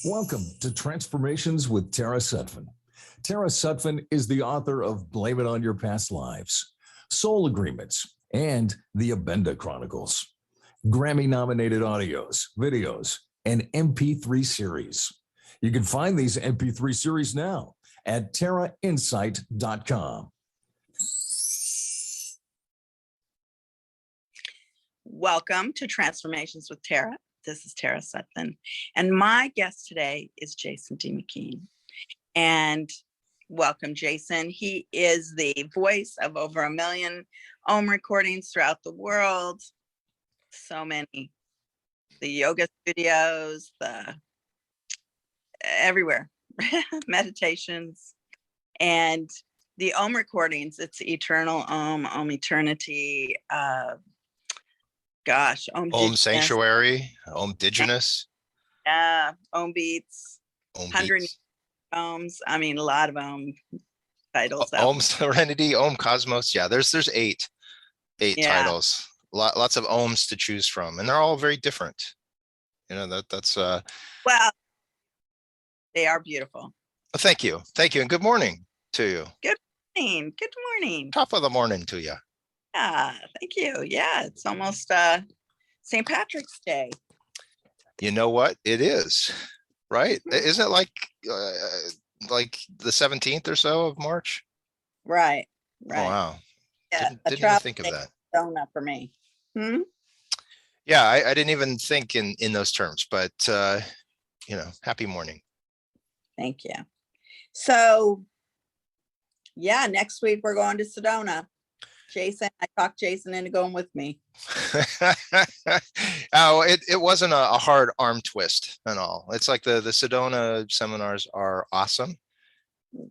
Welcome to Transformations with Tara Sutphen. Tara Sutphen is the author of Blame It on Your Past Lives, Soul Agreements, and the Abenda Chronicles. Grammy-nominated audios, videos, and MP3 series. You can find these MP3 series now at tarainsight.com. Welcome to Transformations with Tara. This is Tara Sutphen, and my guest today is Jason D. McKean. And welcome, Jason. He is the voice of over 1 million Om recordings throughout the world. So many. The yoga studios, everywhere, meditations, and the Om recordings. It's eternal Om eternity. Om Sanctuary, Om Indigenous. Yeah, Om Beats, Om 100 Beats. Ohms. I mean, a lot of Om titles. Om Serenity, Om Cosmos. Yeah, there's eight titles. Lots of Ohms to choose from, and they're all very different. You know, that's well, they are beautiful. Thank you, and good morning to you. Good morning. Top of the morning to you. Yeah, thank you. Yeah, it's almost St. Patrick's Day. You know what? It is, right? Isn't it like the 17th or so of March? Right. Oh, wow. Yeah, didn't even think of that. Donut for me. Yeah, I didn't even think in those terms, but happy morning. Thank you. So, yeah, next week we're going to Sedona. Jason, I talked Jason into going with me. Oh, it wasn't a hard arm twist and all. It's like the Sedona seminars are awesome.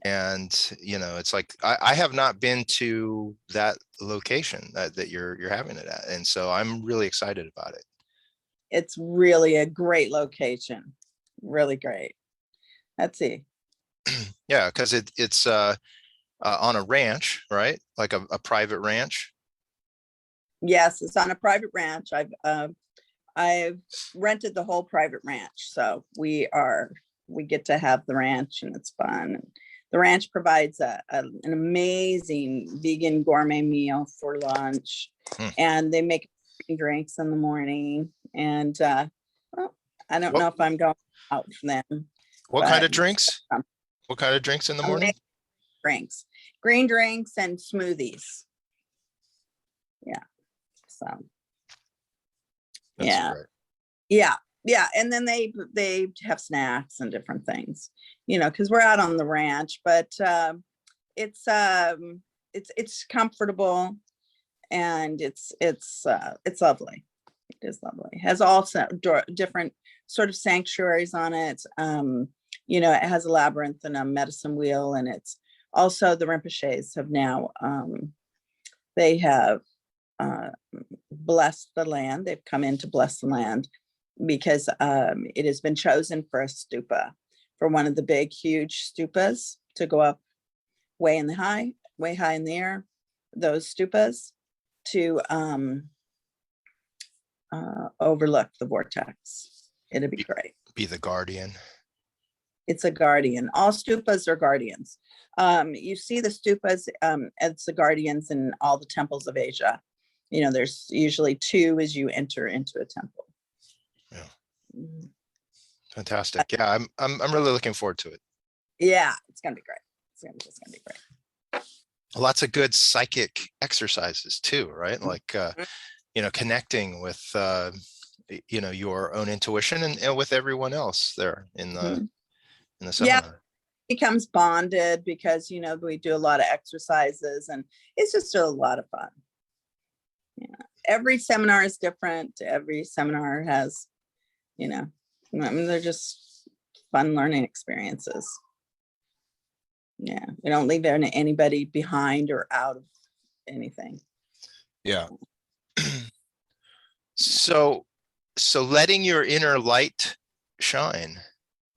And, it's like, I have not been to that location that you're having it at. And so I'm really excited about it. It's really a great location. Really great. Let's see. Yeah, because it's on a ranch, right? Like a private ranch. Yes, it's on a private ranch. I've rented the whole private ranch, so we get to have the ranch, and it's fun. And the ranch provides an amazing vegan gourmet meal for lunch, and they make drinks in the morning. And I don't know if I'm going out for them. What kind of drinks? What kind of drinks in the morning? Drinks, green drinks, and smoothies. Yeah. So. That's yeah. Right. Yeah. And then they have snacks and different things, because we're out on the ranch, but it's comfortable, and it's lovely. It is lovely. It has also different sort of sanctuaries on it. It has a labyrinth and a medicine wheel, and it's also the Rinpoches have now they have blessed the land. They've come in to bless the land because it has been chosen for a stupa, for one of the big, huge stupas to go up way high in the air. Those stupas to overlook the vortex. It'd be great. Be the guardian. It's a guardian. All stupas are guardians. You see the stupas as the guardians in all the temples of Asia. There's usually 2 as you enter into a temple. Yeah. Fantastic. Yeah, I'm really looking forward to it. Yeah, it's gonna be great. It's gonna be great. Lots of good psychic exercises too, right? Like connecting with your own intuition and with everyone else there in the seminar. Yeah, becomes bonded because we do a lot of exercises, and it's just a lot of fun. Every seminar is different. Every seminar has they're just fun learning experiences. Yeah, we don't leave anybody behind or out of anything. Yeah. So letting your inner light shine.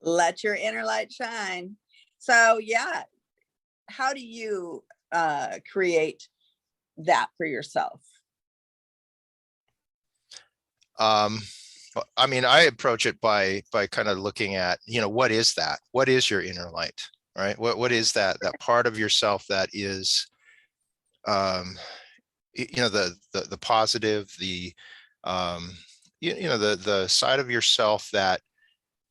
Let your inner light shine. So yeah, how do you create that for yourself? Well, I mean, I approach it by kind of looking at, what is that? What is your inner light, right? What is that part of yourself that is, the positive, um, the side of yourself that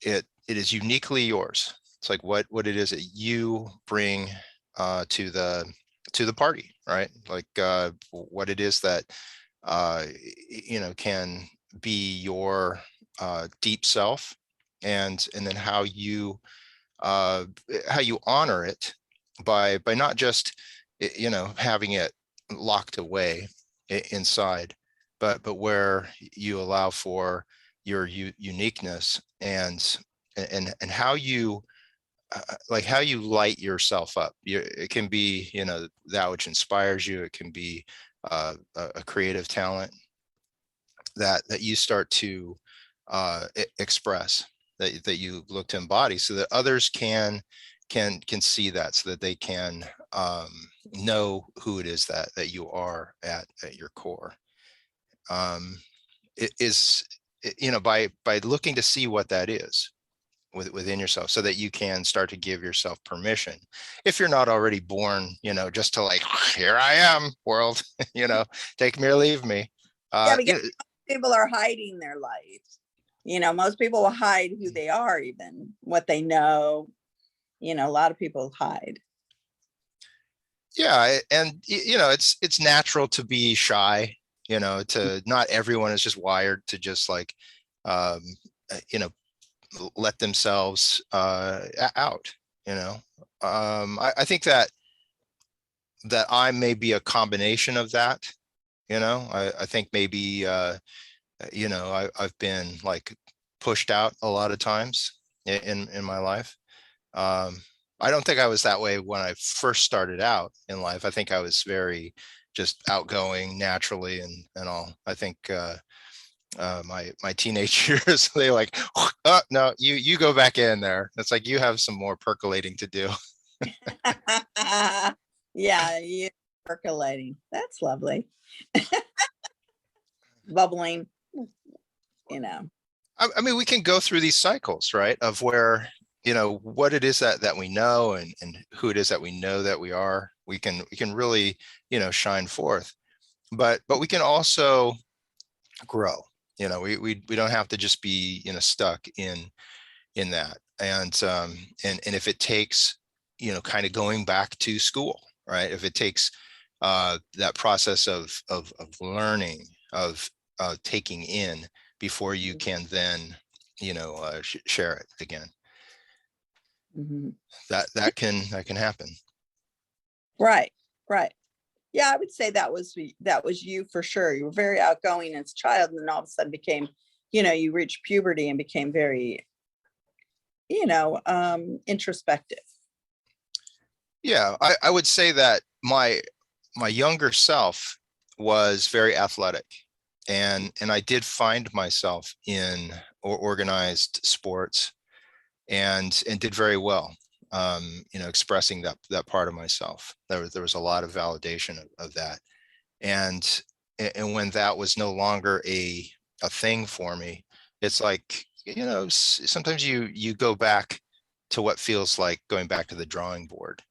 it is uniquely yours. It's like what it is that you bring to the party, right? Like what it is that can be your deep self, and then how you honor it by not just having it locked away inside, but where you allow for your uniqueness, and how you how you light yourself up. It can be that which inspires you. It can be a creative talent that you start to express, that you look to embody, so that others can see that, so that they can know who it is that you are at your core. It is, by looking to see what that is within yourself, so that you can start to give yourself permission, if you're not already born, just to like, here I am, world, take me or leave me. Yeah, because people are hiding their light. Most people will hide who they are, even what they know. A lot of people hide. Yeah, and it's natural to be shy. To not everyone is just wired to just like, let themselves out. I think that I may be a combination of that. I think maybe I've been like pushed out a lot of times in my life. I don't think I was that way when I first started out in life. I think I was very just outgoing naturally and all. I think my teenage years, they like, oh no, you go back in there. It's like, you have some more percolating to do. Yeah, you percolating. That's lovely. Bubbling. I mean, we can go through these cycles, right? Of where, what it is that we know, and who it is that we know that we are. We can really, shine forth, but we can also grow. We don't have to just be, stuck in that. And if it takes, kind of going back to school, right? If it takes that process of learning, of taking in, before you can then, share it again. Mhm. That can happen. Right. Yeah, I would say that was you for sure. You were very outgoing as a child, and then all of a sudden became, you reached puberty and became very, introspective. Yeah, I would say that my younger self was very athletic, and I did find myself in organized sports, and did very well, expressing that part of myself. There was a lot of validation of that. And when that was no longer a thing for me, it's like, sometimes you go back to what feels like going back to the drawing board,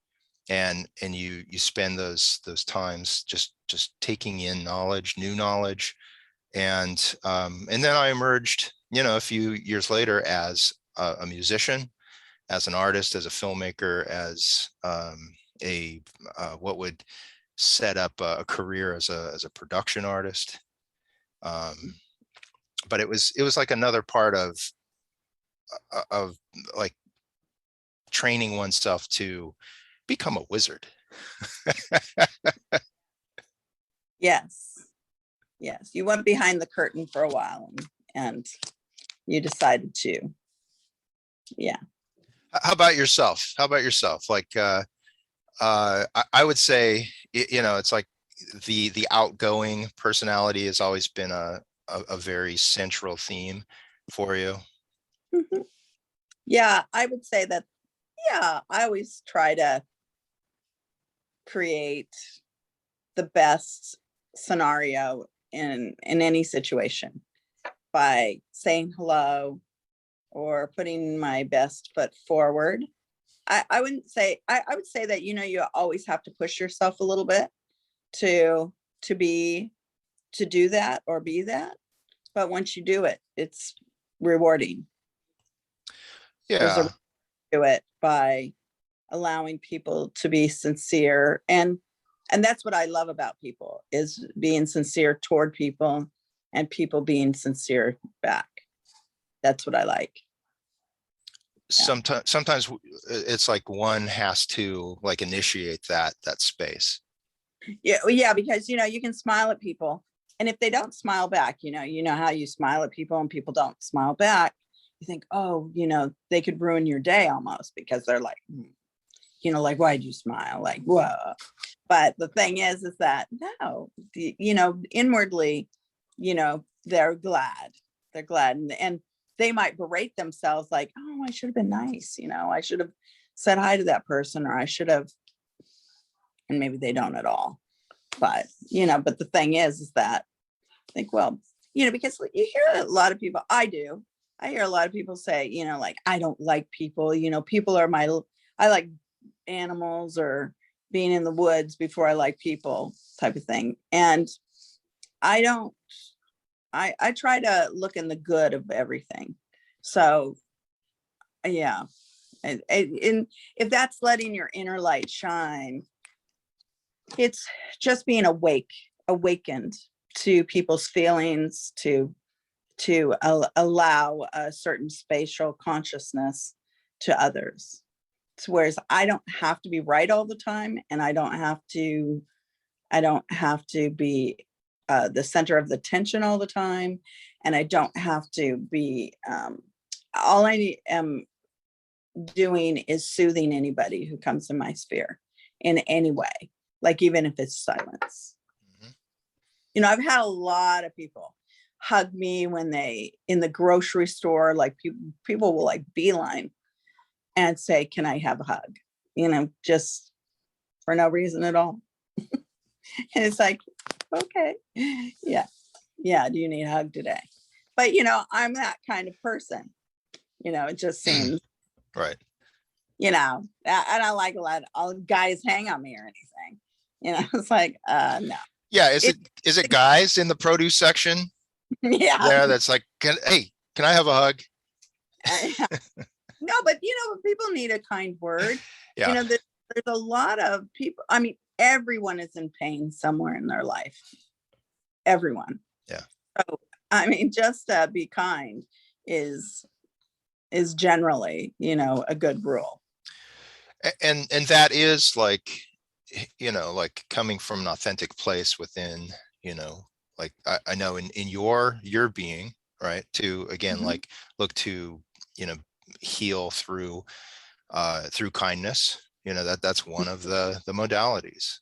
and you spend those times just taking in knowledge, new knowledge. And then I emerged, a few years later, as a musician, as an artist, as a filmmaker, as a what would set up a career as a production artist. But it was like another part of like training oneself to become a wizard. Yes. You went behind the curtain for a while, and you decided to. Yeah. How about yourself? Like, I would say, it's like the outgoing personality has always been a very central theme for you. Mhm. Yeah, I would say that. Yeah, I always try to create the best scenario in any situation. by saying hello or putting my best foot forward. I wouldn't say, I would say that, you always have to push yourself a little bit to do that or be that. But once you do it, it's rewarding. There's Yeah. do it by allowing people to be sincere, and that's what I love about people, is being sincere toward people and people being sincere back. That's what I like. Sometimes it's like one has to like initiate that space. Yeah, because you can smile at people, and if they don't smile back, you know how you smile at people and people don't smile back, you think, oh, they could ruin your day almost, because they're like, like, why'd you smile? Like, whoa. But the thing is that no, inwardly, they're glad. They're glad. And they might berate themselves like, oh, I should have been nice. I should have said hi to that person, or I should have, and maybe they don't at all. But, but the thing is that I think, well, because you hear a lot of people, I hear a lot of people say, like, I don't like people, people are I like animals or being in the woods before I like people, type of thing. And I try to look in the good of everything. So yeah. And if that's letting your inner light shine, it's just being awakened to people's feelings, to allow a certain spatial consciousness to others. Whereas I don't have to be right all the time, and I don't have to be the center of the attention all the time, and I don't have to be all I am doing is soothing anybody who comes in my sphere in any way, like even if it's silence. Mm-hmm. I've had a lot of people hug me when they in the grocery store, like people will like beeline and say, can I have a hug? Just for no reason at all. And it's like, okay, yeah. Do you need a hug today? But, I'm that kind of person, it just seems right. I don't like a lot of all guys hang on me or anything, it's like, no. Yeah. Is it guys in the produce section? Yeah. There. That's like, hey, can I have a hug? No, but people need a kind word. Yeah. There's a lot of people. I mean, everyone is in pain somewhere in their life. Everyone. Yeah. So, I mean, just be kind is generally, a good rule. And that is like, like coming from an authentic place within, like I know in your being, right, to again, mm-hmm. like look to, heal through kindness, that's one of the modalities,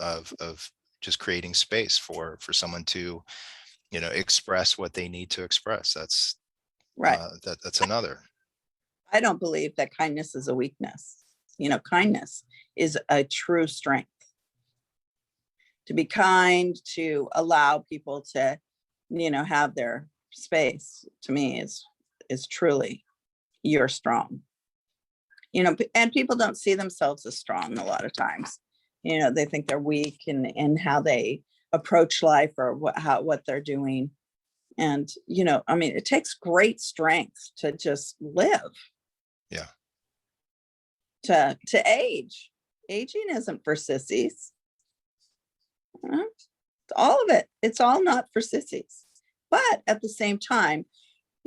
of just creating space for someone to, express what they need to express. That's right. That's another. I don't believe that kindness is a weakness. Kindness is a true strength. To be kind, to allow people to, have their space, to me is truly, you're strong. And people don't see themselves as strong a lot of times. They think they're weak in how they approach life or what they're doing. And, I mean, it takes great strength to just live. Yeah. To age. Aging isn't for sissies. All of it. It's all not for sissies. But at the same time,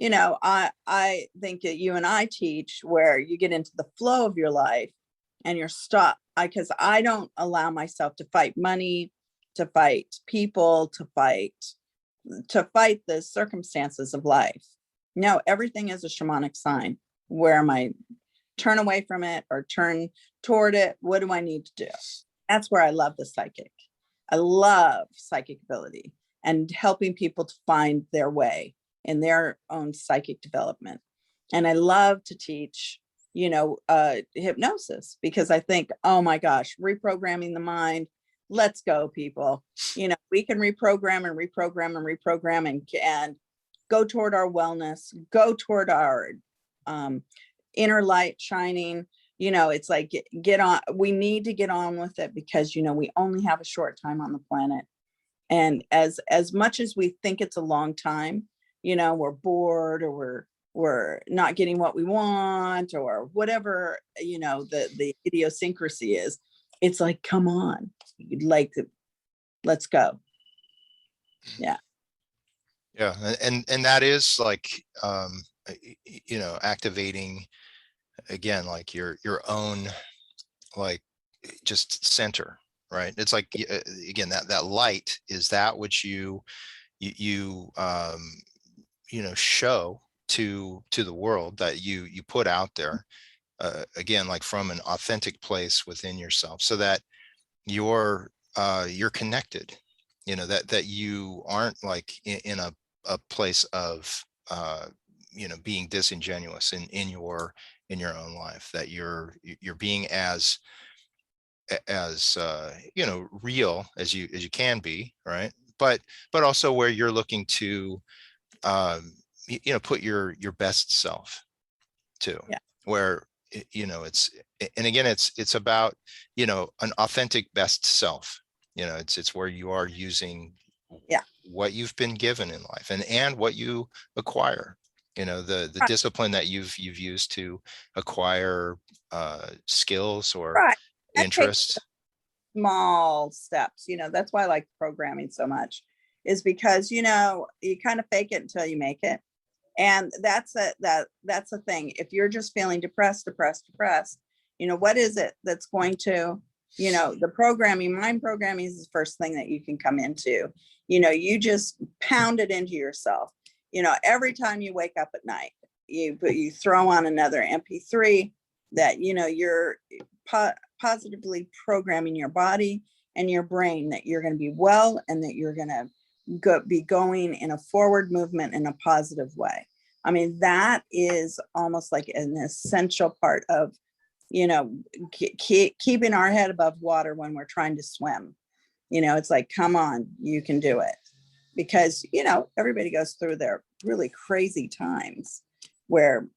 I think that you and I teach where you get into the flow of your life and you're stopped. Because I don't allow myself to fight money, to fight people, to fight the circumstances of life. No, everything is a shamanic sign. Where am I? Turn away from it or turn toward it? What do I need to do? That's where I love the psychic. I love psychic ability and helping people to find their way in their own psychic development. And I love to teach, hypnosis, because I think, oh my gosh, reprogramming the mind. Let's go, people. We can reprogram and go toward our wellness, go toward our inner light shining. It's like, get on, we need to get on with it, because, we only have a short time on the planet. And as much as we think it's a long time, we're bored, or we're not getting what we want, or whatever, the idiosyncrasy is. It's like, come on, let's go. Yeah. Yeah. And that is like, activating again, like your own, like, just center, right? It's like, again, that light is that which you show to the world, that you put out there, again, like from an authentic place within yourself, so that you're connected, that you aren't like in a place of being disingenuous in your own life, that you're being as real as you can be, right? But also where you're looking to put your best self too. Yeah. Where it's, and again, it's about an authentic best self. It's where you are using what you've been given in life, and what you acquire, the Right. discipline that you've used to acquire skills or Right. That takes interests. small steps. That's why I like programming so much, is because, you kind of fake it until you make it. And that's a thing. If you're just feeling depressed, what is it that's going to, the programming, mind programming is the first thing that you can come into. You just pound it into yourself. Every time you wake up at night, you throw on another MP3 that, you're positively programming your body and your brain that you're going to be well, and that you're going to be going in a forward movement in a positive way. I mean, that is almost like an essential part of, keeping our head above water when we're trying to swim. It's like, come on, you can do it. Because, everybody goes through their really crazy times where,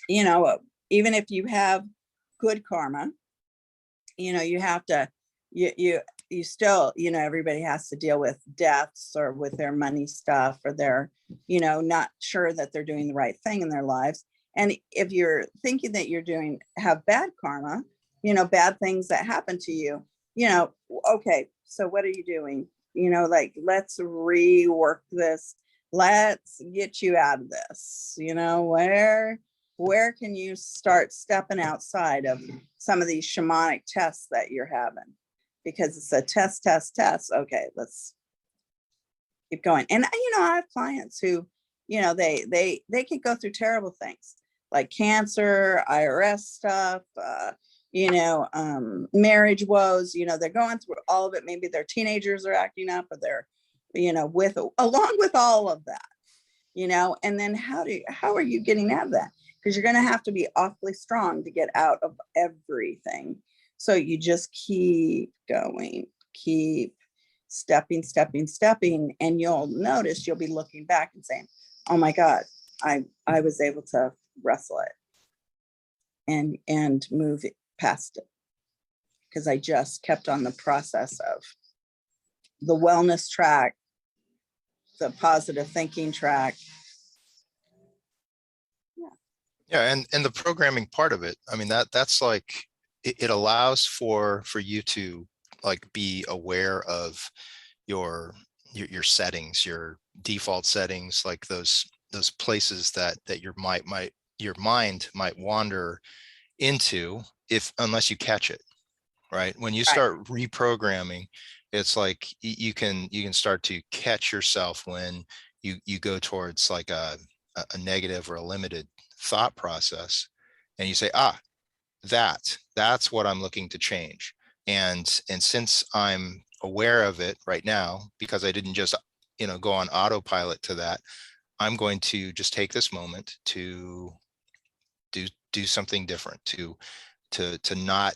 even if you have good karma, you have to, you still, everybody has to deal with deaths, or with their money stuff, or they're, not sure that they're doing the right thing in their lives. And if you're thinking that have bad karma, bad things that happen to you, okay, so what are you doing? Like, let's rework this. Let's get you out of this. Where can you start stepping outside of some of these shamanic tests that you're having? Because it's a test. Okay, let's keep going. And I have clients who, they could go through terrible things like cancer, IRS stuff, marriage woes. They're going through all of it. Maybe their teenagers are acting up, or they're, along with all of that, and then how are you getting out of that? Because you're going to have to be awfully strong to get out of everything. So you just keep going, keep stepping, and you'll notice, you'll be looking back and saying, oh my God, I was able to wrestle it and move past it, because I just kept on the process of the wellness track, the positive thinking track. Yeah. And the programming part of it, I mean, that's like, it allows for you to like be aware of your settings, your default settings, like those places that your mind might wander into, unless you catch it, right? When you start reprogramming, it's like you can start to catch yourself when you go towards like a negative or a limited thought process, and you say, that's what I'm looking to change. And since I'm aware of it right now, because I didn't just, go on autopilot to that, I'm going to just take this moment to do something different, to not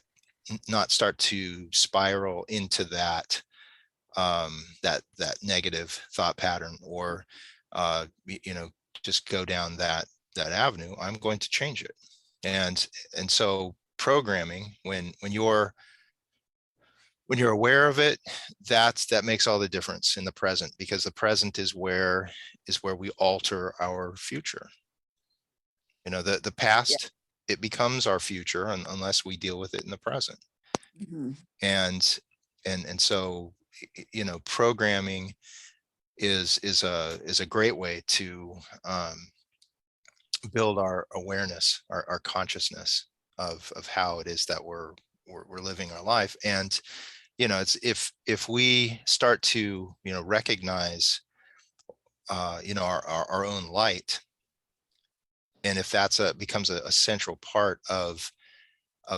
start to spiral into that negative thought pattern, or just go down that avenue. I'm going to change it. And so programming, when you're aware of it, that makes all the difference in the present, because the present is where we alter our future. The past, it becomes our future unless we deal with it in the present. Mm-hmm. And so, programming is a great way to build our awareness, our consciousness of how it is that we're living our life. And it's if we start to recognize our own light, and if that's becomes a central part of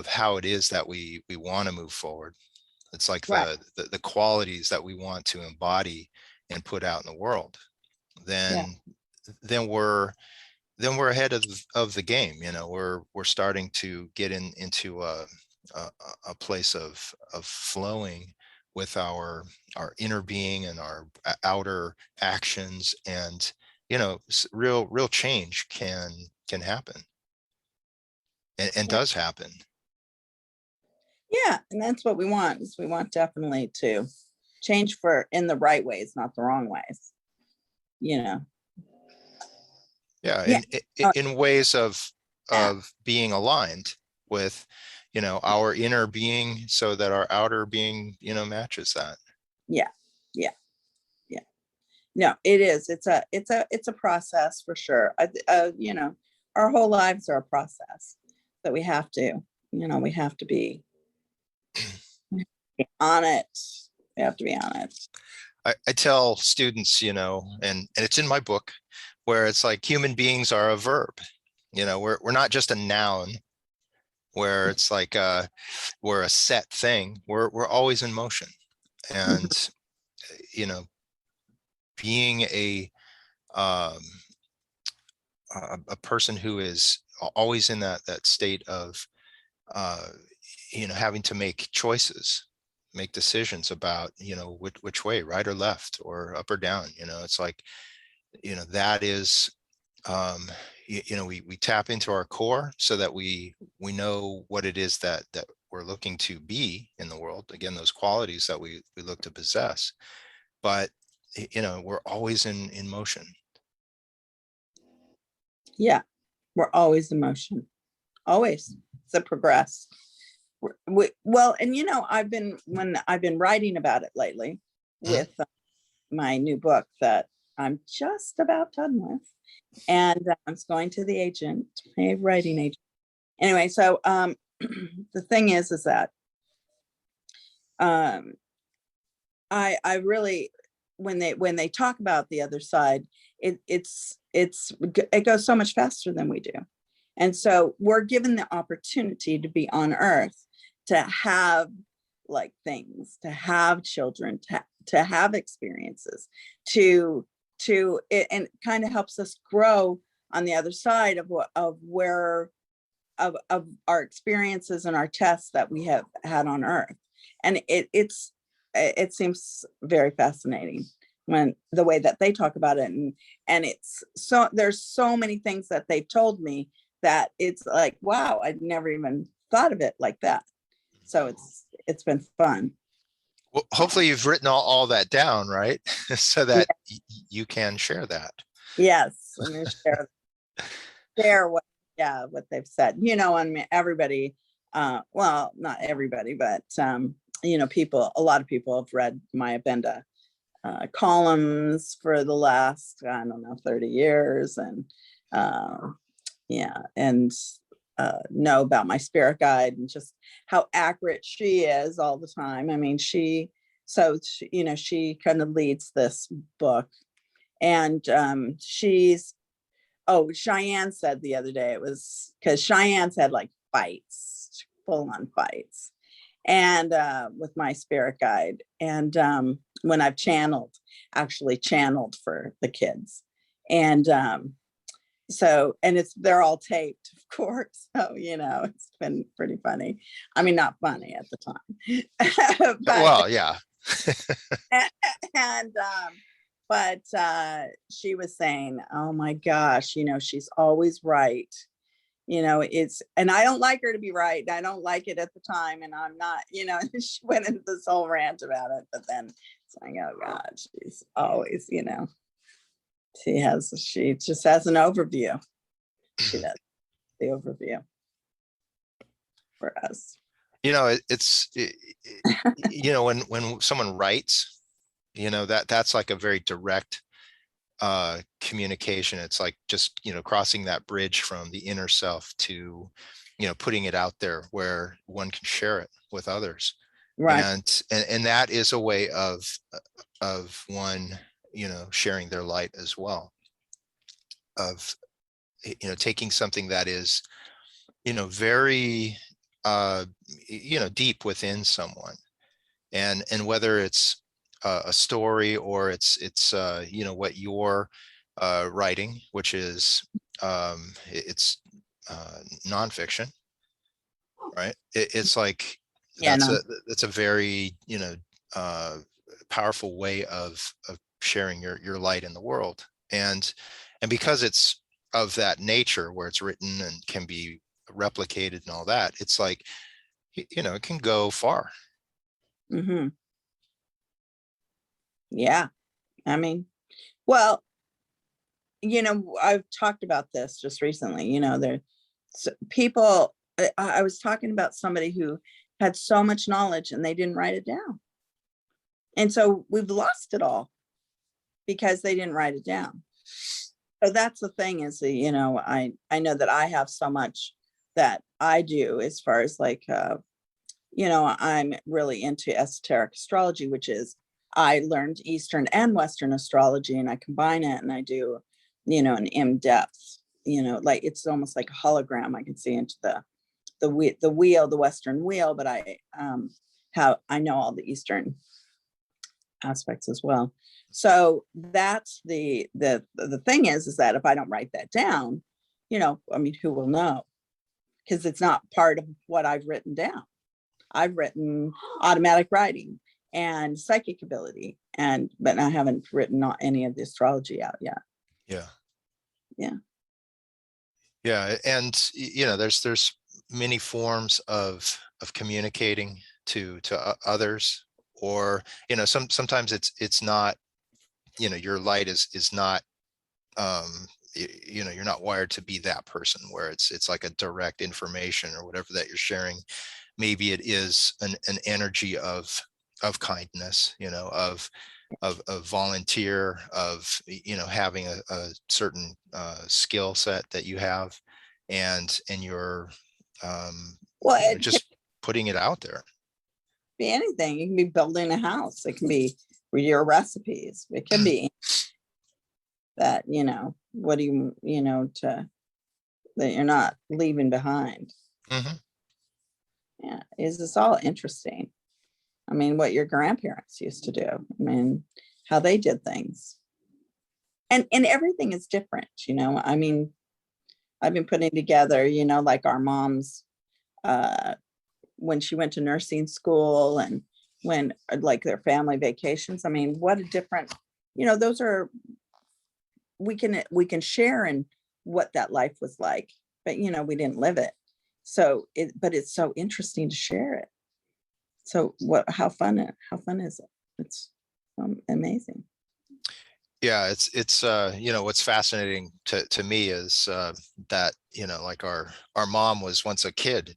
how it is that we want to move forward. It's like Right. the qualities that we want to embody and put out in the world, then we're ahead of the game. We're starting to get into a place of flowing with our inner being and our outer actions, and real change can happen, and does happen. Yeah, and that's what we want. Is we want definitely to change in the right ways, not the wrong ways. Yeah, Yeah. in ways of being aligned with our inner being, so that our outer being matches that. Yeah. No, it is. It's a process for sure. Our whole lives are a process that we have to be on it. We have to be on it. I tell students, and it's in my book, where it's like human beings are a verb. We're not just a noun, where it's like we're a set thing. We're always in motion. And being a person who is always in that state of having to make choices, make decisions about which way, right or left, or up or down. It's like that is we tap into our core, so that we know what it is that we're looking to be in the world. Again, those qualities that we look to possess, but we're always in motion. Yeah, we're always in motion. Always. It's a progress. Well, and I've been writing about it lately with my new book that I'm just about done with, and I'm going to the agent, my writing agent. Anyway, so the thing is that I really, when they talk about the other side, it goes so much faster than we do. And so we're given the opportunity to be on earth, to have like things, to have children, to have experiences, and it kind of helps us grow on the other side of our experiences and our tests that we have had on earth. And it seems very fascinating when the way that they talk about it. And it's so, there's so many things that they've told me that it's like, wow, I'd never even thought of it like that. So it's been fun. Well, hopefully you've written all that down, right? So that you can share that. Yes, I'm going to share what they've said. I mean, everybody, well, not everybody, but a lot of people have read my Abenda columns for the last, 30 years, and know about my spirit guide and just how accurate she is all the time. I mean, she kind of leads this book, and Cheyenne said the other day, it was because Cheyenne's had like fights, full on fights, and with my spirit guide, and when I've actually channeled for the kids, and they're all taped, of course. So, it's been pretty funny. I mean, not funny at the time. Well, yeah. and but she was saying, oh my gosh, she's always right. And I don't like her to be right. I don't like it at the time. And I'm not, she went into this whole rant about it, but then it's like, oh God, she's always, she just has an overview. She does the overview for us. When someone writes, that's like a very direct communication. It's like just crossing that bridge from the inner self to putting it out there where one can share it with others. Right. And that is a way of one sharing their light as well, of taking something that is very deep within someone, and whether it's a story or it's what you're writing, which is it's nonfiction, right? It's like that's a very powerful way of sharing your light in the world, and because it's of that nature where it's written and can be replicated and all that, it's like it can go far. Mm-hmm. Yeah. I mean, well, I've talked about this just recently, there's people, I was talking about somebody who had so much knowledge and they didn't write it down. And so we've lost it all because they didn't write it down. So that's the thing is, I know that I have so much that I do as far as like, I'm really into esoteric astrology, which is I learned Eastern and Western astrology, and I combine it and I do, an in-depth, like it's almost like a hologram. I can see into the wheel, the Western wheel, but I know all the Eastern aspects as well. So that's the thing is that if I don't write that down, who will know? Because it's not part of what I've written down. I've written automatic writing and psychic ability, but I haven't written any of the astrology out yet. Yeah. And there's many forms of communicating to others, or sometimes it's not, your light is not you're not wired to be that person where it's like a direct information or whatever that you're sharing. Maybe it is an energy of kindness, of volunteer, of having a certain skill set that you have, and you're just putting it out there. Be anything. You can be building a house. It can be your recipes. It can be that, what do you, that you're not leaving behind. Mm-hmm. Yeah. Is this all interesting? I mean, what your grandparents used to do. I mean, how they did things. And everything is different, I mean, I've been putting together, like our mom's, when she went to nursing school and when like their family vacations. I mean, what a different, those are, we can share in what that life was like, but we didn't live it. So but it's so interesting to share it. So how fun is it? It's amazing. Yeah, it's what's fascinating to me is that like our mom was once a kid.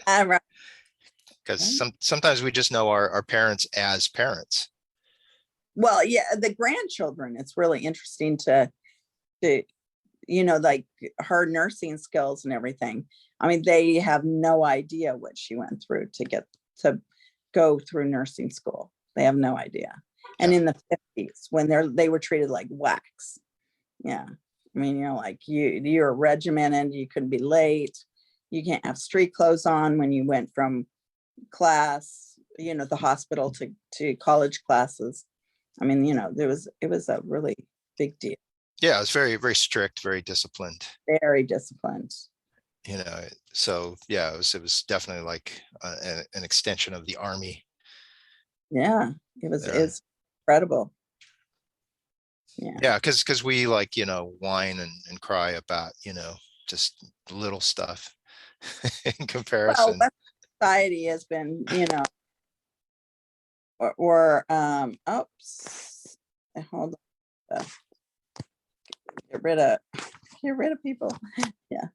Right. Because sometimes we just know our parents as parents. Well, yeah, the grandchildren, it's really interesting to like her nursing skills and everything. I mean, they have no idea what she went through to go through nursing school. They have no idea. And in the 50s, when they were treated like wax. Yeah. I mean, like you're regimented, you couldn't be late. You can't have street clothes on when you went from class, the hospital to college classes. I mean, it was a really big deal. Yeah, it was very, very strict, very disciplined. Very disciplined. So yeah, it was definitely like an extension of the army. Yeah, it's incredible. Yeah. Yeah, because we like, whine and cry about, just little stuff in Well, comparison. that society has been, or oops, hold on, get rid of people. Yeah.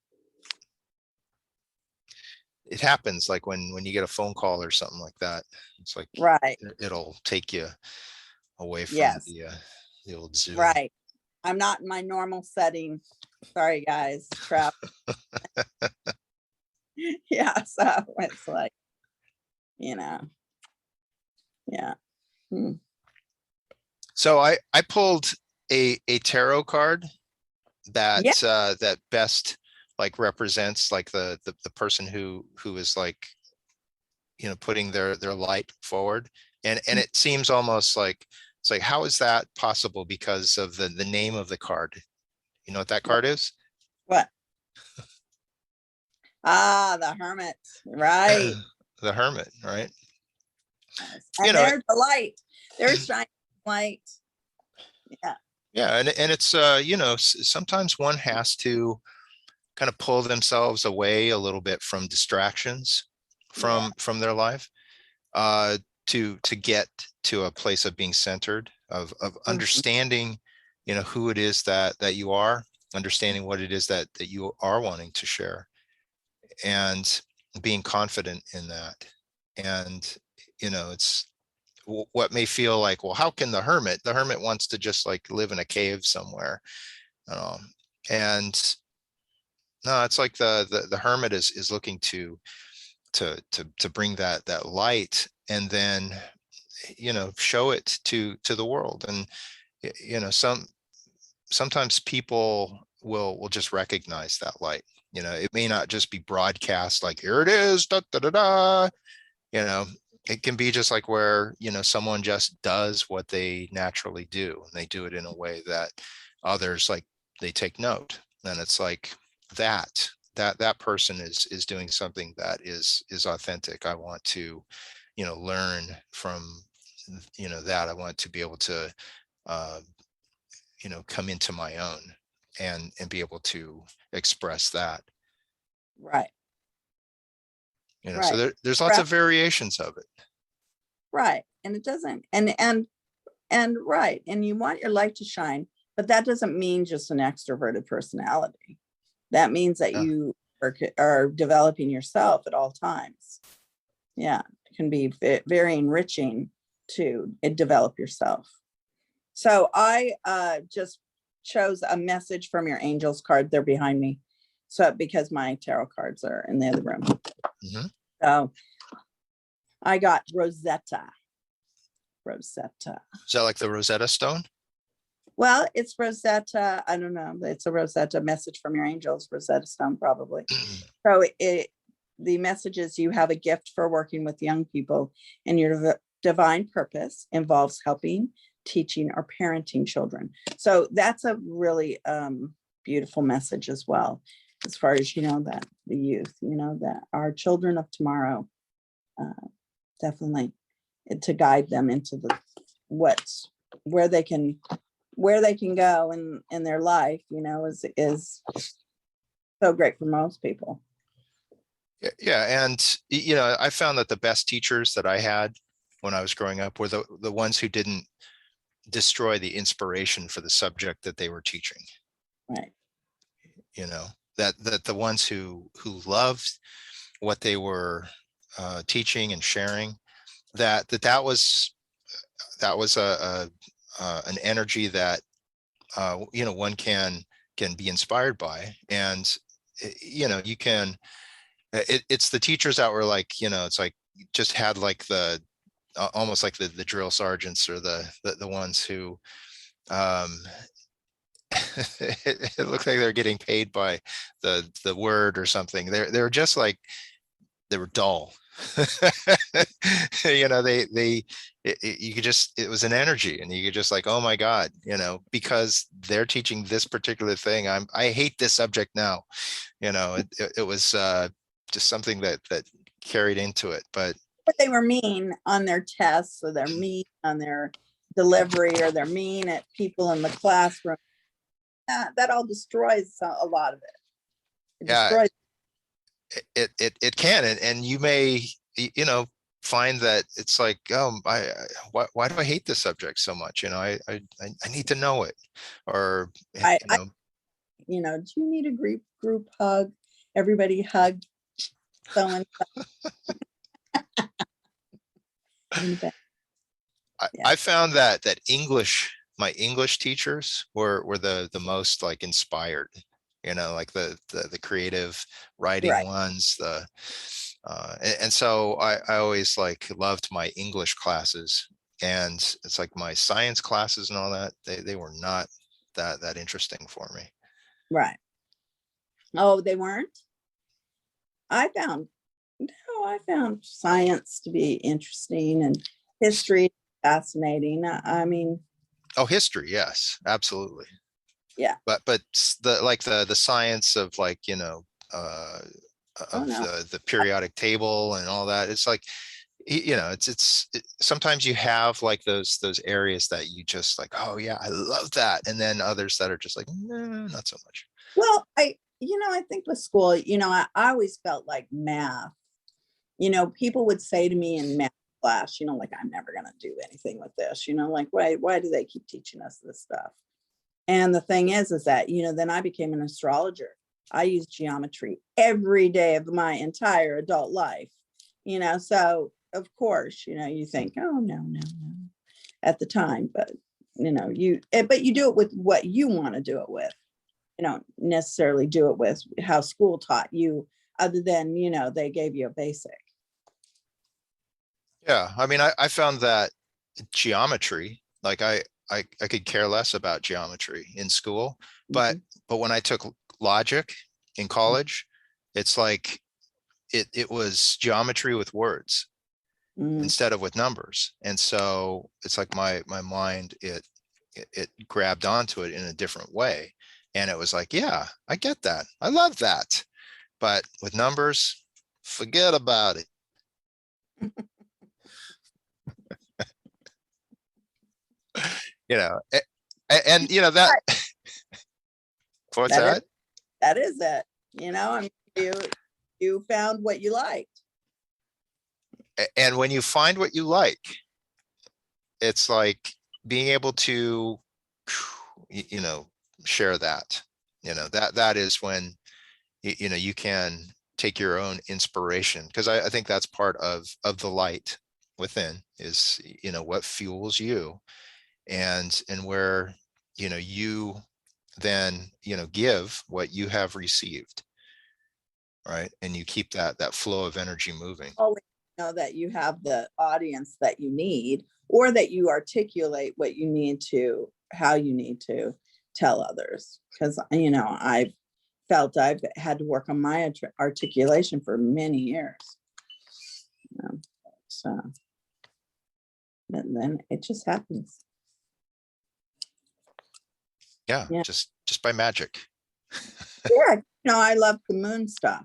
It happens like when you get a phone call or something like that. It's like Right. it'll take you away from Yes. the old Zoom. Right. I'm not in my normal setting. Sorry, guys. Crap. Yeah. So it's like, yeah. Hmm. So I pulled a tarot card that Yeah. that best like represents like the person who is like, putting their light forward. And it seems almost like it's like, how is that possible? Because of the name of the card. You know what that card is? What? Ah, the hermit. Right. The Hermit, right? Yes. You And know, there's the light. There's shining light. Yeah. yeah, and it's sometimes one has to kind of pull themselves away a little bit from distractions Yeah. from their life, uh to get to a place of being centered, of Mhm. understanding, who it is that you are, understanding what it is that you are wanting to share, and being confident in that. And it's what may feel like, well, how can the hermit wants to just like live in a cave somewhere, um, and no, it's like the hermit is looking to bring that light, and then show it to the world. And sometimes people will just recognize that light. It may not just be broadcast like, here it is, da da da da. you know it can be just like where someone just does what they naturally do, and they do it in a way that others like, they take note. And it's like that person is doing something that is authentic. I want to learn from that. I want to be able to uh, come into my own and be able to express that. Right. So Right. there's lots Right. of variations of it. Right. And it doesn't. And right. And you want your light to shine, but that doesn't mean just an extroverted personality. That means that Yeah. you are developing yourself at all times. Yeah. It can be very enriching to develop yourself. So I just chose a message from your angels card. They're behind me. So because my tarot cards are in the other room. Mhm. So I got Rosetta. Rosetta. Is that like the Rosetta Stone? Well, it's Rosetta. I don't know. It's a Rosetta message from your angels, Rosetta Stone, probably. So the message is, you have a gift for working with young people, and your divine purpose involves helping, teaching, or parenting children. So that's a really beautiful message as well, as far as, that the youth, that our children of tomorrow, definitely to guide them into where they can go in their life, is so great for most people. Yeah, and I found that the best teachers that I had when I was growing up were the ones who didn't destroy the inspiration for the subject that they were teaching. Right. That the ones who loved what they were teaching and sharing, that was an energy that one can be inspired by. And you can, it's the teachers that were like, it's like just had like almost like the drill sergeants, or the ones who it looked like they're getting paid by the word or something. They were just like, they were dull. You could just, it was an energy, and you could just like, oh my God, because they're teaching this particular thing, I hate this subject now. It was just something that carried into it. But they were mean on their tests, or they're mean on their delivery, or they're mean at people in the classroom. That all destroys a lot of it. It Yeah. destroys. It can, and you may, you know, find that it's like, why do I hate this subject so much? You know, I need to know it, or you know. You know, do you need a group hug? Everybody hug so and so. I found that my English teachers were the most like inspired, you know, like the creative writing Right. ones, and so I always like loved my English classes, and it's like my science classes and all that, they were not that interesting for me. Right. Oh, they weren't? I found science to be interesting, and history fascinating. I mean, Oh, history, yes, absolutely. Yeah. But the science of, like, you know, of no. the periodic table and all that, it's like, you know, sometimes you have like those areas that you just like, oh yeah, I love that, and then others that are just like, no, not so much. Well, I think with school, I always felt like math, people would say to me in math class, like, I'm never going to do anything with this, like, why do they keep teaching us this stuff? And the thing is that, then I became an astrologer. I used geometry every day of my entire adult life, so of course, you think, oh, no, at the time, but, but you do it with what you want to do it with. You don't necessarily do it with how school taught you, other than, they gave you a basic. Yeah, I mean, I found that geometry, like I could care less about geometry in school, but when I took logic in college, it's like it was geometry with words instead of with numbers, and so it's like my mind it grabbed onto it in a different way, and it was like, yeah, I get that, I love that, but with numbers, forget about it. You know, and that what's that? That is it. I mean, you found what you liked. And when you find what you like, it's like being able to, share that, that is when, you can take your own inspiration. Because I think that's part of the light within is, what fuels you, and where, you then, give what you have received. Right. And you keep that flow of energy moving. Always know that you have the audience that you need, or that you articulate what you need to, how you need to tell others. Because, I've felt I've had to work on my articulation for many years. So, and then it just happens. Yeah. Just by magic. Yeah. I love the moon stuff.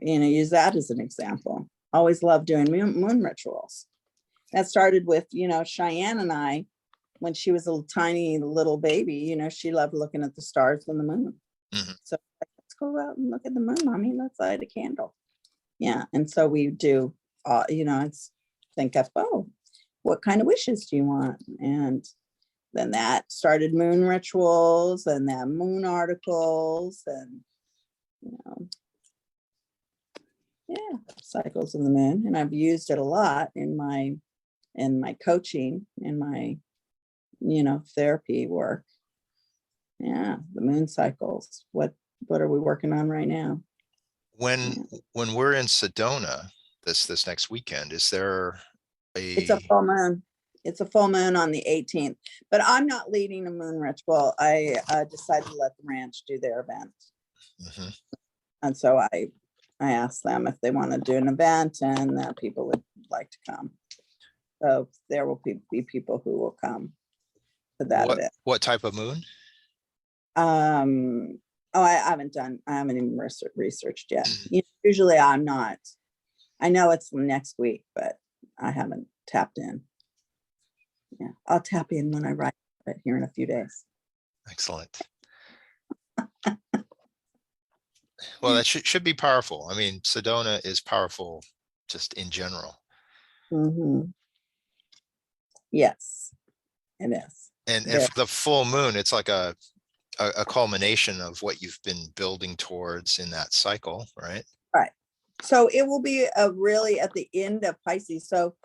Use that as an example. Always loved doing moon rituals. That started with, Cheyenne and I, when she was a tiny little baby, she loved looking at the stars and the moon. So let's go out and look at the moon, Mommy. Let's light a candle. Yeah. And so we do, think of, oh, what kind of wishes do you want? And then that started moon rituals, and then moon articles, and, cycles of the moon. And I've used it a lot in my coaching, in my, therapy work. Yeah. The moon cycles. What are we working on right now? When we're in Sedona this next weekend, is there It's a full moon. It's a full moon on the 18th, but I'm not leading a moon ritual. I decided to let the ranch do their event. And so I asked them if they want to do an event, and that people would like to come. So there will be people who will come to that event. What type of moon? I haven't even researched yet. Usually I'm not. I know it's next week, but I haven't tapped in. Yeah, I'll tap in when I write it here in a few days. Excellent. Well, that should be powerful. I mean, Sedona is powerful just in general. Mhm. Yes, it is. And Very. for the full moon, it's like a culmination of what you've been building towards in that cycle, right? Right. So it will be a really at the end of Pisces. So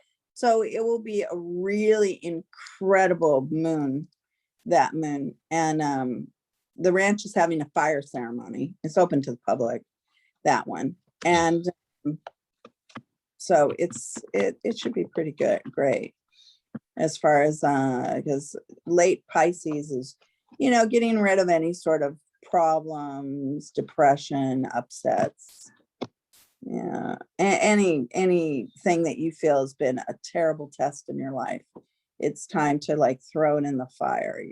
it will be a really incredible moon, that moon. And the ranch is having a fire ceremony. It's open to the public, that one. And so it should be pretty good, great. As far as because late Pisces is, getting rid of any sort of problems, depression, upsets. Yeah, anything that you feel has been a terrible test in your life, it's time to like throw it in the fire,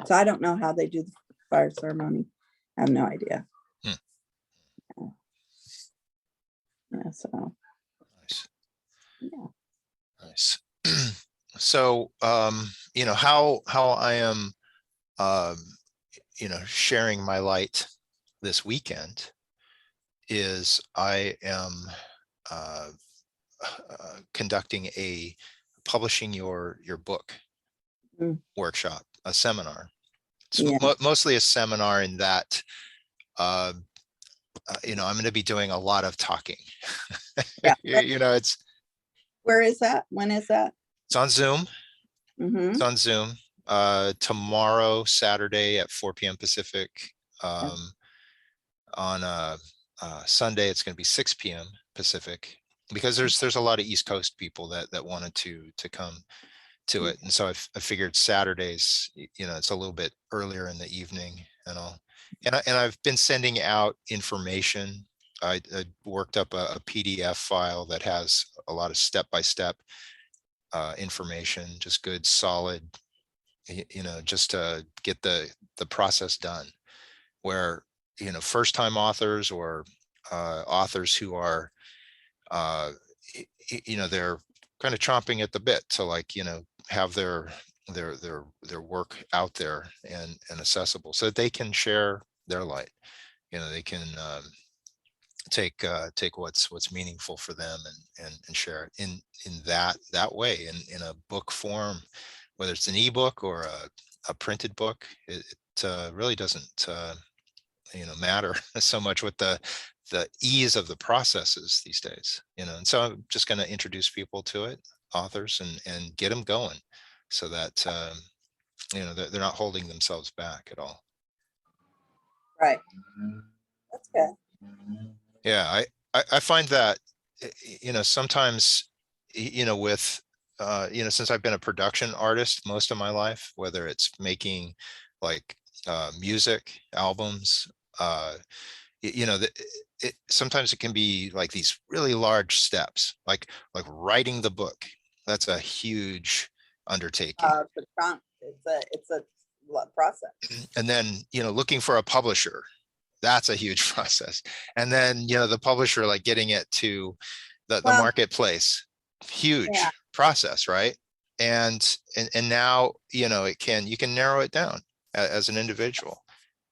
So I don't know how they do the fire ceremony. I have no idea. Yeah, so Nice. yeah. Nice. So, how I am, sharing my light this weekend is I am conducting a publishing your book workshop, a seminar. It's Yeah. mostly a seminar in that, I'm going to be doing a lot of talking. Yeah. It's Where is that? When is that? it's on Zoom. Mm-hmm. It's on Zoom. Tomorrow, Saturday at 4 p.m. Pacific. On Sunday, it's going to be 6 p.m. Pacific, because there's a lot of East Coast people that wanted to come to it, and so I figured Saturdays, it's a little bit earlier in the evening and all. And I've been sending out information. I worked up a PDF file that has a lot of step-by-step information, just good, solid, just to get the process done, where, first time authors or authors who are, they're kind of chomping at the bit to, like, have their work out there and accessible, so that they can share their light. They can take what's meaningful for them and share it in that way, in a book form, whether it's an ebook or a printed book. It really doesn't matter so much what the ease of the processes these days. And so I'm just going to introduce people to it, authors, and get them going, so that they're not holding themselves back at all. Right. That's good. Yeah, I find that, sometimes, with since I've been a production artist most of my life, whether it's making like music albums, sometimes it can be like these really large steps, like writing the book. That's a huge undertaking. It's a process. And then, looking for a publisher, that's a huge process. And then, the publisher, like getting it to the marketplace, huge process, right? And now, you can narrow it down as an individual,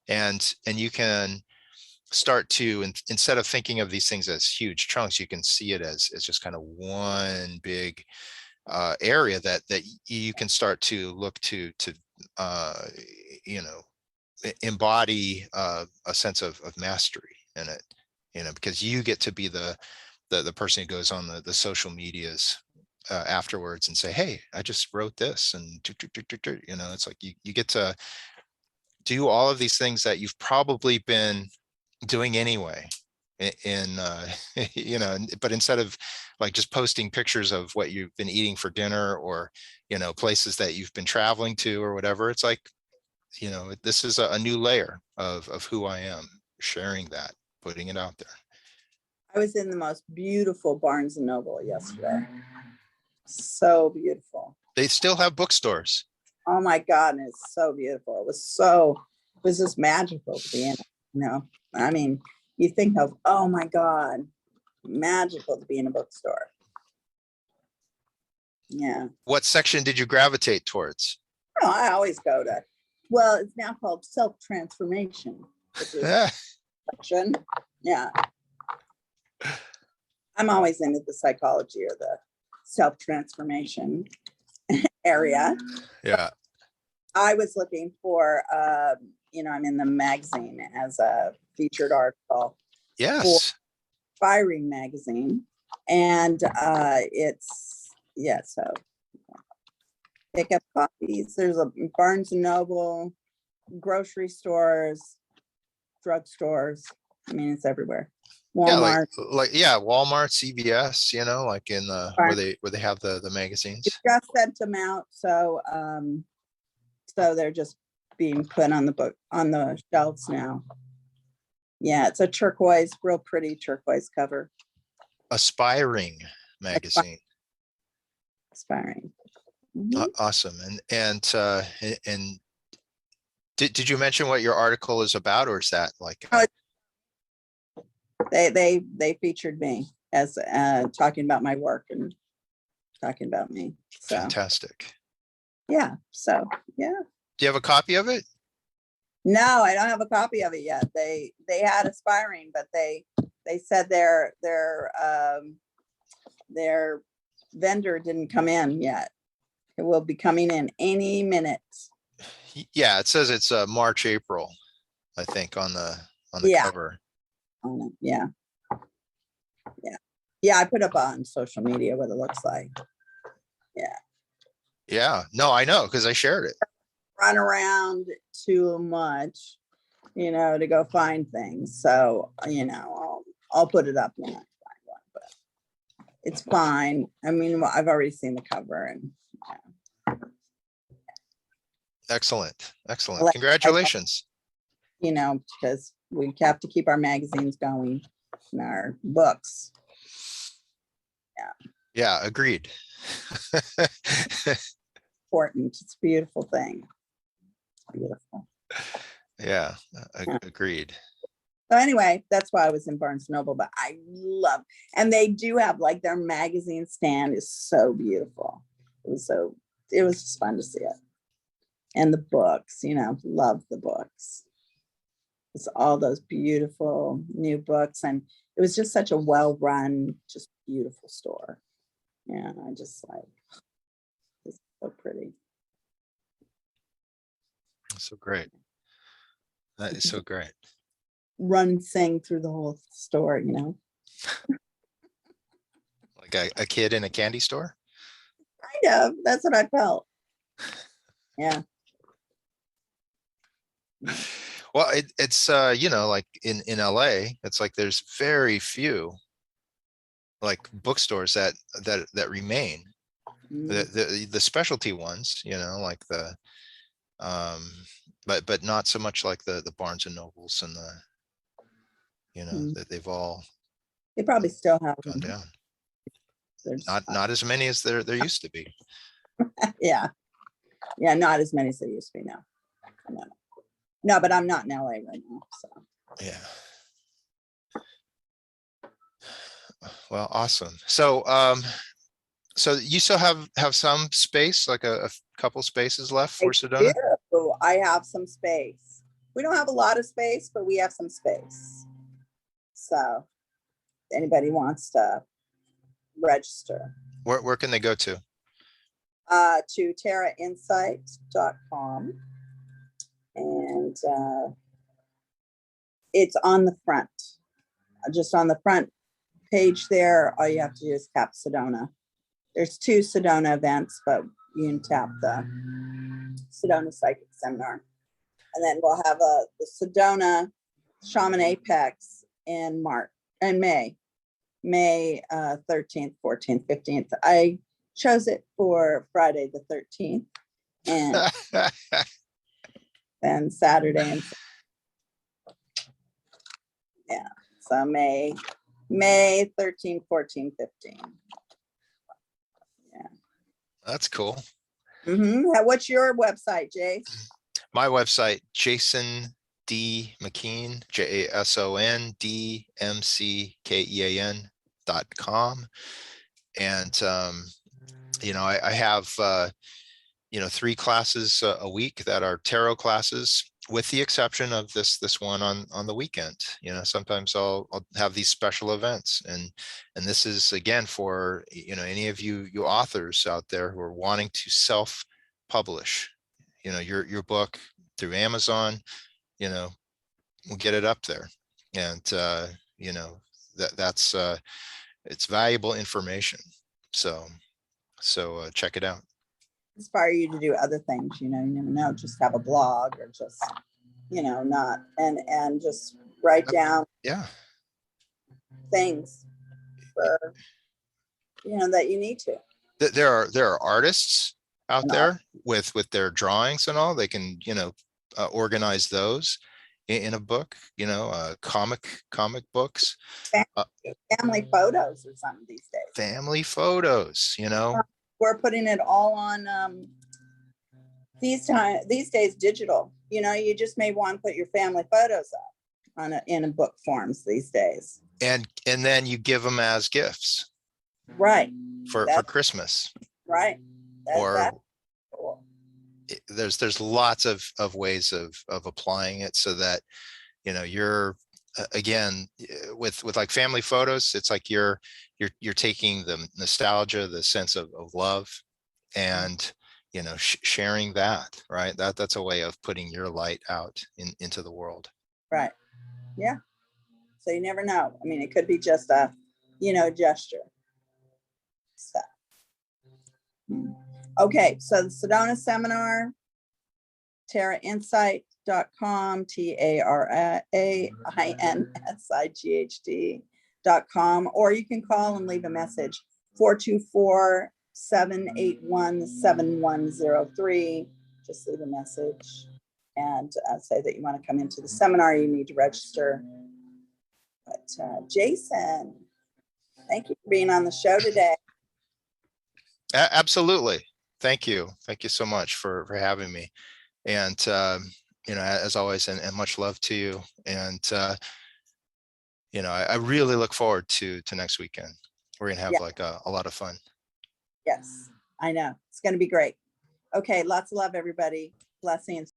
and you can start to, instead of thinking of these things as huge chunks, you can see it as just kind of one big area that you can start to look to embody a sense of mastery in it, because you get to be the person who goes on the social medias afterwards and say, hey, I just wrote this, and it's like you get to do all of these things that you've probably been doing anyway but instead of like just posting pictures of what you've been eating for dinner, or places that you've been traveling to or whatever, it's like, this is a new layer of who I am, sharing that, putting it out there. I was in the most beautiful Barnes and Noble yesterday. So beautiful. They still have bookstores. Oh my God, and it's so beautiful. It was just magical to be in it, I mean, you think of, oh my God, magical to be in a bookstore. Yeah. What section did you gravitate towards? Oh, I always go to, well, it's now called self-transformation, which is section. Yeah. I'm always into the psychology or the self-transformation area. Yeah. I was looking for, I'm in the magazine as a featured article. Yes. Inspiring magazine. And so pick up copies. There's a Barnes and Noble, grocery stores, drugstores. I mean, it's everywhere. Walmart. Yeah, Walmart, CVS, like in the where they have the magazines. Just sent them out, so they're just being put on the shelves now. Yeah, it's a turquoise, real pretty turquoise cover. Aspiring magazine. Aspiring. Awesome. And did you mention what your article is about, or is that like? They featured me as talking about my work and talking about me. So, fantastic. Yeah. So yeah. Do you have a copy of it? No, I don't have a copy of it yet. They had Aspiring, but they said their vendor didn't come in yet. It will be coming in any minute. Yeah, it says it's March, April, I think, on the cover. Yeah. I put up on social media what it looks like. Yeah, no, I know, because I shared it. Run around too much, to go find things. So, I'll put it up when I find one, but it's fine. I mean, I've already seen the cover and Excellent. Congratulations. Because we have to keep our magazines going and our books. Yeah, agreed. Important. It's a beautiful thing. It's beautiful. Yeah, agreed. So anyway, that's why I was in Barnes Noble, but I love, and they do have like their magazine stand is so beautiful. It was just fun to see it. And the books, love the books. It's all those beautiful new books. And it was just such a well-run, just beautiful store. Yeah, I just it's so pretty. So great. That is so great. Run, sing through the whole store, Like a kid in a candy store? Kind of. That's what I felt. Yeah. Well, it's like in LA, it's like there's very few like bookstores that remain. The specialty ones, like the but not so much like the Barnes and Nobles and the that they probably still have gone them. down. Not as many as there used to be. Yeah, not as many as there used to be now. No, but I'm not in LA right now, so yeah. Well, awesome. So so you still have some space, like a couple spaces left for Sedona? I have some space. We don't have a lot of space, but we have some space. So anybody wants to register. Where can they go to? To terrainsight.com. And it's on the front. Just on the front page there, all you have to do is tap Sedona. There's 2 Sedona events, but you can tap the Sedona Psychic Seminar. And then we'll have the Sedona Shaman Apex in May 13th, 14th, 15th. I chose it for Friday the 13th and Saturday. And yeah, so May 13, 14, 15. Yeah. That's cool. What's your website, Jay? My website, Jason D. McKean, JASONDMCKEAN.com. And I have, 3 classes a week that are tarot classes, with the exception of this one on the weekend. Sometimes I'll have these special events, and this is again for, any of you authors out there who are wanting to self-publish, your book through Amazon. We'll get it up there, and that's it's valuable information. So check it out. Inspire you to do other things, you never know, just have a blog or just, not, and just write down Yeah. things for, that you need to. There are artists out And there with their drawings and all. They can, organize those in a book, comic books, family photos or something these days. family photos, We're putting it all on these days digital. You just may want to put your family photos up in a book forms these days. and then you give them as gifts, Right. for Christmas. Right. Or cool. There's lots of ways of applying it, so that, you're again, with like family photos, it's like you're taking the nostalgia, the sense of love, and sharing that, right? That's a way of putting your light out into the world. Right. Yeah. So you never know. I mean, it could be just a, gesture. So. Okay. So the Sedona seminar, tarainsight.com, TARAINSIGHT.com, or you can call and leave a message, 424-781-7103. Just leave a message and say that you want to come into the seminar. You need to register. But Jason, thank you for being on the show today. Absolutely. Thank you so much for having me. And as always, and much love to you. And I really look forward to next weekend. We're gonna have like a lot of fun. Yes, I know, it's going to be great. Okay, lots of love, everybody. Blessings.